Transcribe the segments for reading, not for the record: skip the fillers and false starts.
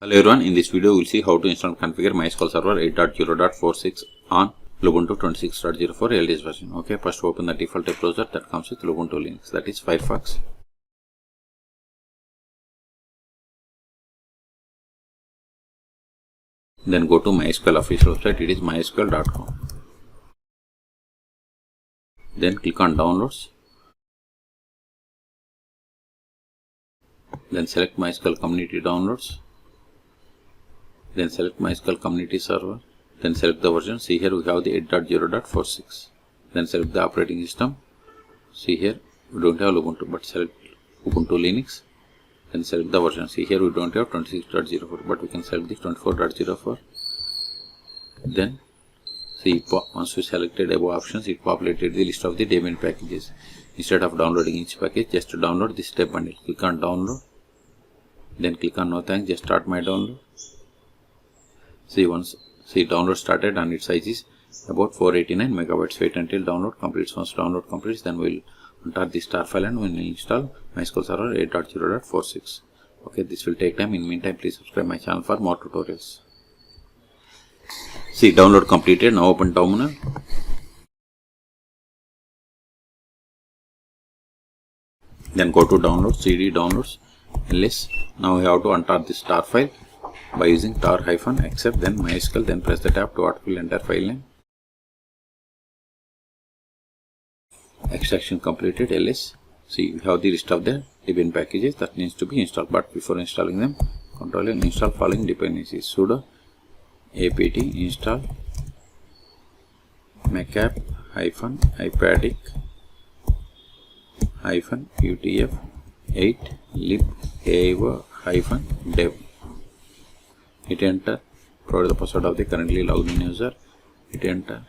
Hello everyone, in this video we will see how to install and configure MySQL Server 8.0.46 on Lubuntu 26.04 LTS version. Okay, first open the default browser that comes with Lubuntu Linux, that is Firefox. Then go to MySQL official website, it is mysql.com. Then click on downloads. Then select MySQL community downloads. Then select MySQL community server. Then select the version. See here we have the 8.0.46. Then select the operating system. See here we don't have Lubuntu, but select Ubuntu Linux. Then select the version. See here we don't have 26.04, but we can select the 24.04. Then see, once we selected above options, it populated the list of the Debian packages. Instead of downloading each package, just to download this step bundle. Click on download. Then click on no thanks, just start my download. See, download started and its size is about 489 megabytes. Wait until download completes. Once download completes, then we will enter the star file and we will install MySQL Server 8.0.46. Okay, this will take time. In meantime, please subscribe my channel for more tutorials. See, download completed. Now open terminal. Then go to download, cd downloads, ls. Now we have to enter the star file by using tar-except, then MySQL, then press the tab to autofill enter file name. Extraction completed, ls. See, we have the list of the Debian packages that needs to be installed, but before installing them, control and install following dependencies. Sudo apt install macap-ipatic-utf8 lib-ava-dev. Hit enter. Provide the password of the currently logged in user. Hit enter.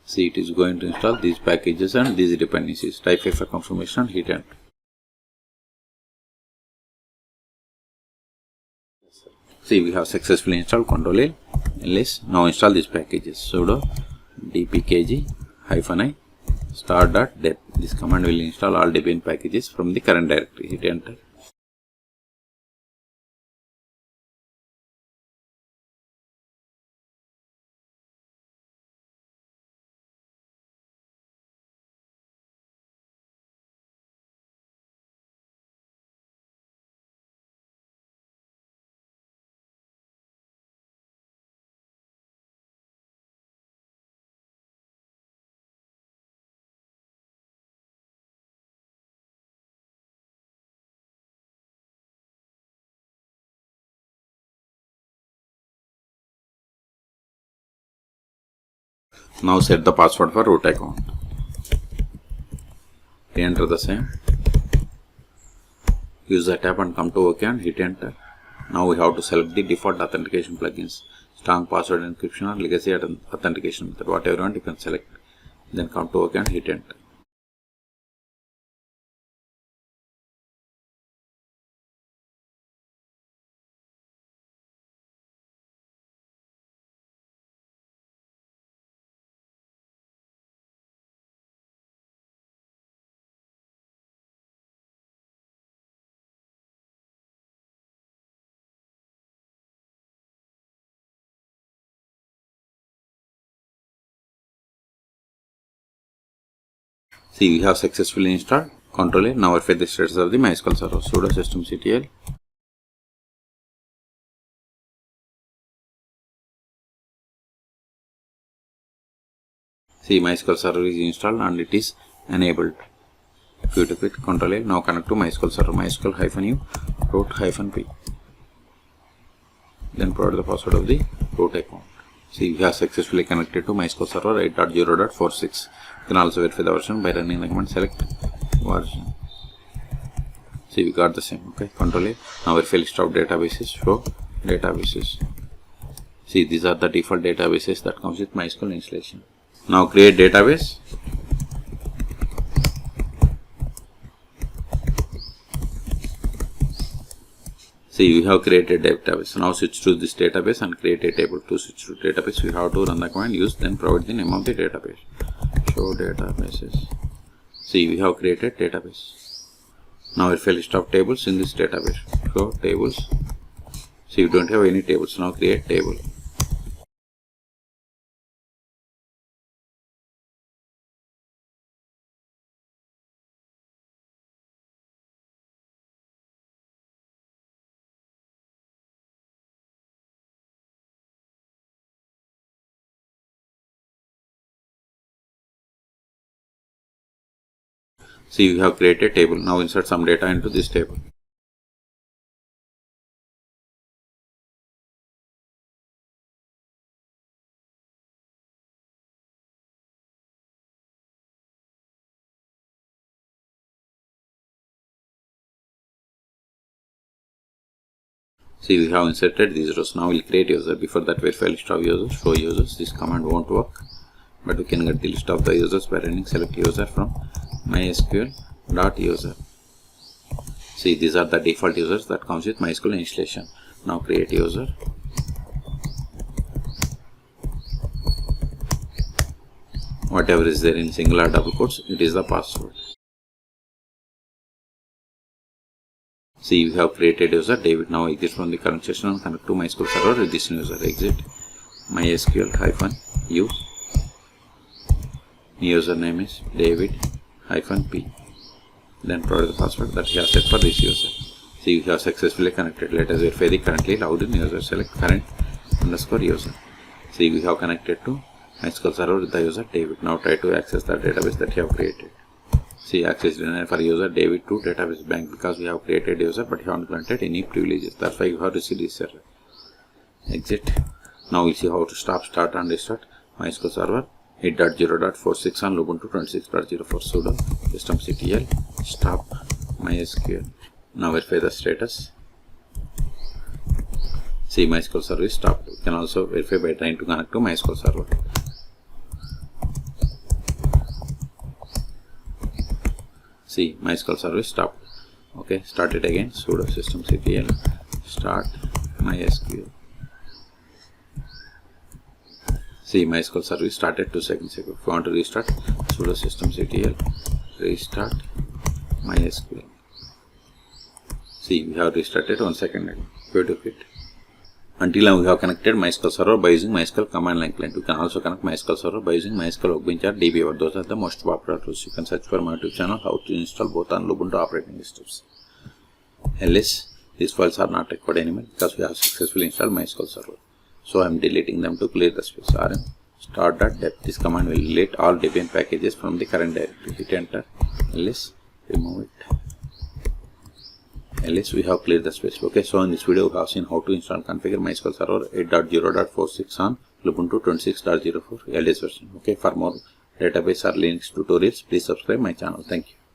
See, it is going to install these packages and these dependencies. Type for confirmation. Hit enter. See, we have successfully installed Ctrl A, ls. Now install these packages. Sudo dpkg-i start.deb. This command will install all Debian packages from the current directory. Hit enter. Now set the password for root account. Re-enter the same. Use the tab and come to OK and hit enter. Now we have to select the default authentication plugins. Strong password encryption or legacy authentication method. Whatever you want you can select. Then come to OK and hit enter. See, we have successfully installed. Ctrl A. Now verify the status of the MySQL server. Sudo systemctl. See, MySQL server is installed and it is enabled. If you quit Ctrl A, now connect to MySQL server. MySQL-u root-p. Then provide the password of the root account. See, we have successfully connected to MySQL Server 8.0.46. You can also verify the version by running the command select version. See, we got the same. Okay, Ctrl A. Now verify list of databases. Show databases. See, these are the default databases that comes with MySQL installation. Now create database. See, we have created database. Now switch to this database and create a table. To switch to database, we have to run the command use, then provide the name of the database. Show databases. See, we have created database. Now verify list of tables in this database. So tables. So you don't have any tables. Now create table. See, you have created a table. Now insert some data into this table. See, we have inserted these rows. Now we'll create user. Before that, verify list of users, show users. This command won't work, but we can get the list of the users by running select user from MySQL.user. See, these are the default users that comes with MySQL installation. Now create user. Whatever is there in single or double quotes, it is the password. See, we have created user David. Now exit from the current session and connect to MySQL Server with this user. Exit MySQL-u. Username is David-p. Then provide the password that you have set for this user. See, we have successfully connected. Let us verify the currently logged in user. Select current_user. See, we have connected to MySQL Server with the user David. Now try to access the database that you have created. See, access denied for user David to database bank because we have created user but you haven't granted any privileges. That's why you have received this error. Exit. Now we'll see how to stop, start and restart MySQL Server 8.0.46 on Lubuntu 26.04 sudo systemctl stop MySQL. Now verify the status. See, MySQL Server is stopped. You can also verify by trying to connect to MySQL Server. See, MySQL Server is stopped. Okay, start it again. Sudo systemctl start MySQL. See, MySQL Server started 2 seconds ago. If you want to restart, sudo systemctl restart MySQL. See, we have restarted 1 second ago. Go to it. Until now, we have connected MySQL Server by using MySQL command line client. You can also connect MySQL Server by using MySQL Workbench or DB. Those are the most popular tools. You can search for my YouTube channel how to install both on Lubuntu operating systems. Else, these files are not required anymore because we have successfully installed MySQL Server. So I am deleting them to clear the space. rm start.dep. This command will delete all Debian packages from the current directory. Hit enter. Else, remove it. Else we have cleared the space. Okay, so in this video we have seen how to install and configure MySQL Server 8.0.46 on Lubuntu 26.04 LTS version. Okay, for more database or Linux tutorials, please subscribe my channel. Thank you.